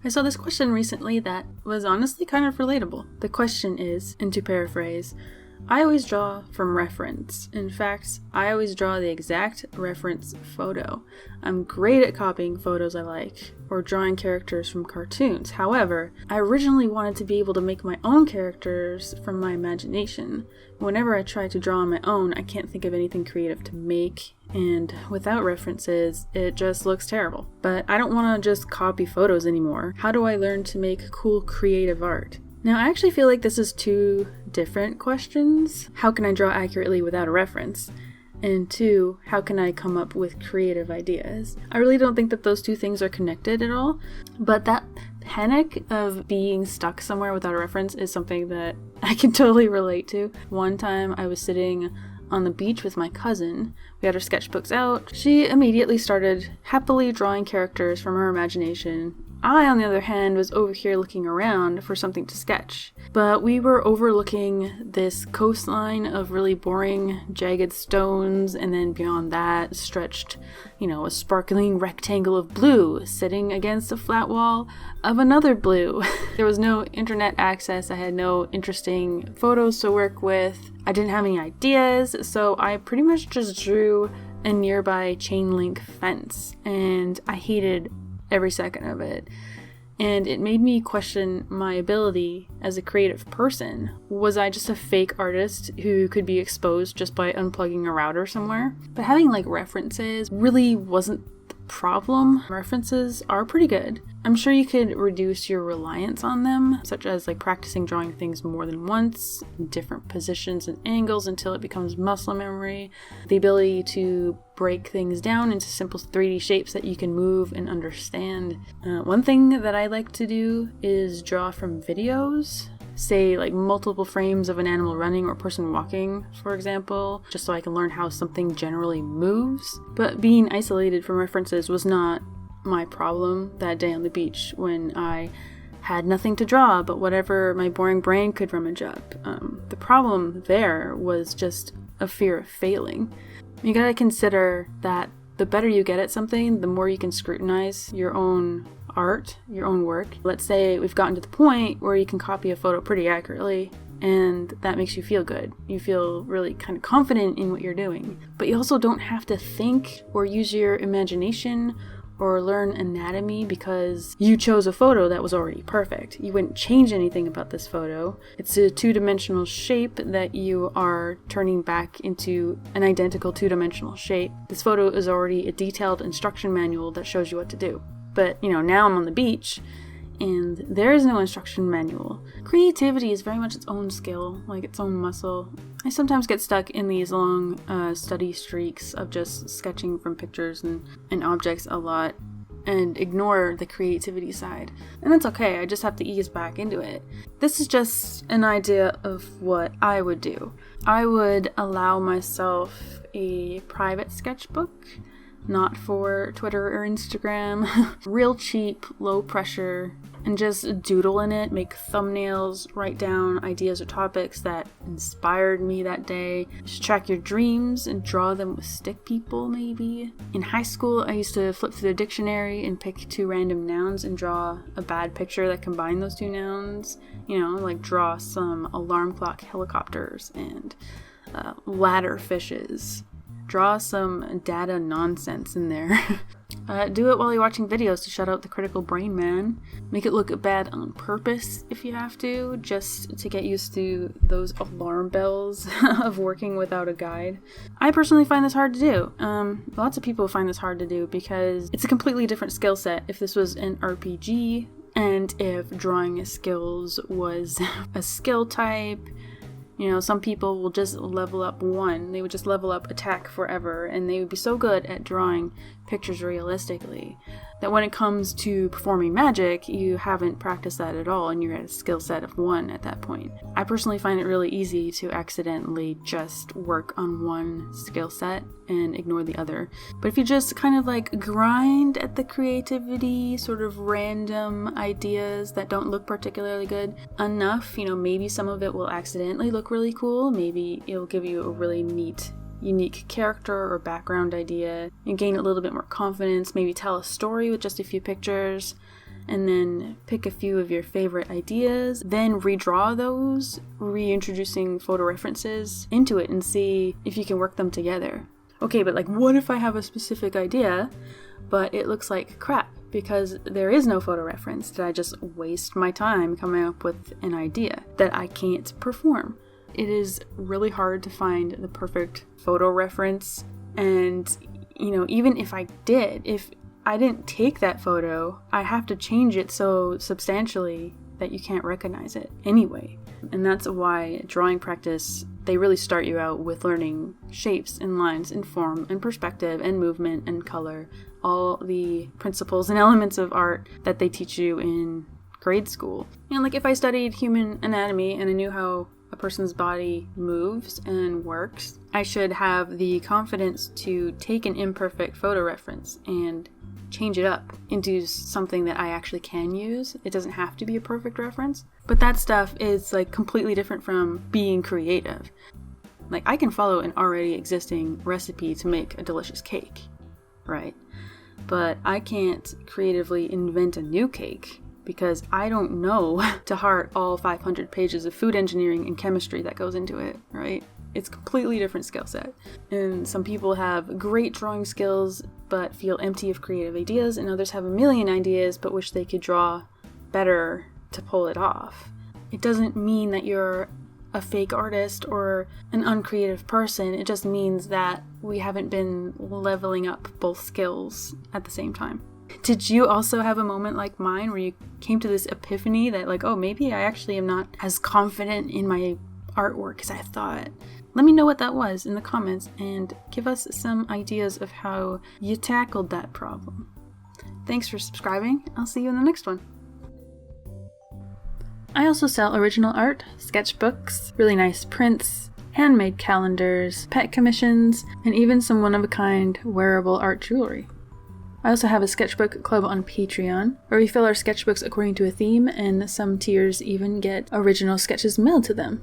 I saw this question recently that was honestly kind of relatable. The question is, and to paraphrase, I always draw from reference. In fact, I always draw the exact reference photo. I'm great at copying photos I like, or drawing characters from cartoons. However, I originally wanted to be able to make my own characters from my imagination. Whenever I try to draw on my own, I can't think of anything creative to make, and without references, it just looks terrible. But I don't want to just copy photos anymore. How do I learn to make cool creative art? Now, I actually feel like this is two different questions. How can I draw accurately without a reference? And two, how can I come up with creative ideas? I really don't think that those two things are connected at all, but that panic of being stuck somewhere without a reference is something that I can totally relate to. One time I was sitting on the beach with my cousin. We had our sketchbooks out. She immediately started happily drawing characters from her imagination. I, on the other hand, was over here looking around for something to sketch. But we were overlooking this coastline of really boring, jagged stones, and then beyond that stretched, a sparkling rectangle of blue sitting against a flat wall of another blue. There was no internet access. I had no interesting photos to work with. I didn't have any ideas, so I pretty much just drew a nearby chain link fence, and I hated every second of it. And it made me question my ability as a creative person. Was I just a fake artist who could be exposed just by unplugging a router somewhere? But having references really wasn't the problem. References are pretty good. I'm sure you could reduce your reliance on them, such as practicing drawing things more than once, in different positions and angles until it becomes muscle memory, the ability to break things down into simple 3D shapes that you can move and understand. One thing that I like to do is draw from videos, say multiple frames of an animal running or a person walking, for example, just so I can learn how something generally moves. But being isolated from references was not my problem that day on the beach when I had nothing to draw but whatever my boring brain could rummage up. The problem there was just a fear of failing. You gotta consider that the better you get at something, the more you can scrutinize your own art, your own work. Let's say we've gotten to the point where you can copy a photo pretty accurately, and that makes you feel good. You feel really kind of confident in what you're doing. But you also don't have to think or use your imagination or learn anatomy because you chose a photo that was already perfect. You wouldn't change anything about this photo. It's a two-dimensional shape that you are turning back into an identical two-dimensional shape. This photo is already a detailed instruction manual that shows you what to do. But, now I'm on the beach, and there is no instruction manual. Creativity is very much its own skill, its own muscle. I sometimes get stuck in these long study streaks of just sketching from pictures and objects a lot and ignore the creativity side. And that's okay, I just have to ease back into it. This is just an idea of what I would do. I would allow myself a private sketchbook, not for Twitter or Instagram. Real cheap, low pressure, and just doodle in it, make thumbnails, write down ideas or topics that inspired me that day. Just track your dreams and draw them with stick people, maybe. In high school, I used to flip through the dictionary and pick two random nouns and draw a bad picture that combined those two nouns. Draw some alarm clock helicopters and ladder fishes. Draw some data nonsense in there. Do it while you're watching videos to shut out the critical brain man. Make it look bad on purpose if you have to, just to get used to those alarm bells of working without a guide. I personally find this hard to do. Lots of people find this hard to do because it's a completely different skill set. If this was an RPG, and if drawing skills was a skill type, some people will just level up one. They would just level up attack forever, and they would be so good at drawing pictures realistically that when it comes to performing magic, you haven't practiced that at all, and you're at a skill set of one at that point. I personally find it really easy to accidentally just work on one skill set and ignore the other. But if you just kind of grind at the creativity, sort of random ideas that don't look particularly good enough, maybe some of it will accidentally look really cool. Maybe it'll give you a really neat unique character or background idea and gain a little bit more confidence, maybe tell a story with just a few pictures. and then pick a few of your favorite ideas, then redraw those, reintroducing photo references into it and see if you can work them together. Okay, but like, what if I have a specific idea, but it looks like crap because there is no photo reference? Did I just waste my time coming up with an idea that I can't perform? It is really hard to find the perfect photo reference, and even if I did, if I didn't take that photo, I have to change it so substantially that you can't recognize it anyway. And that's why drawing practice, they really start you out with learning shapes and lines and form and perspective and movement and color, all the principles and elements of art that they teach you in grade school. And like if I studied human anatomy and I knew how a person's body moves and works, I should have the confidence to take an imperfect photo reference and change it up into something that I actually can use. It doesn't have to be a perfect reference, but that stuff is like completely different from being creative. Like I can follow an already existing recipe to make a delicious cake, right? But I can't creatively invent a new cake because I don't know to heart all 500 pages of food engineering and chemistry that goes into it, right? It's a completely different skill set. And some people have great drawing skills but feel empty of creative ideas, and others have a million ideas but wish they could draw better to pull it off. It doesn't mean that you're a fake artist or an uncreative person. It just means that we haven't been leveling up both skills at the same time. Did you also have a moment like mine where you came to this epiphany that like, oh, maybe I actually am not as confident in my artwork as I thought? Let me know what that was in the comments and give us some ideas of how you tackled that problem. Thanks for subscribing. I'll see you in the next one. I also sell original art, sketchbooks, really nice prints, handmade calendars, pet commissions, and even some one-of-a-kind wearable art jewelry. I also have a sketchbook club on Patreon, where we fill our sketchbooks according to a theme, and some tiers even get original sketches mailed to them.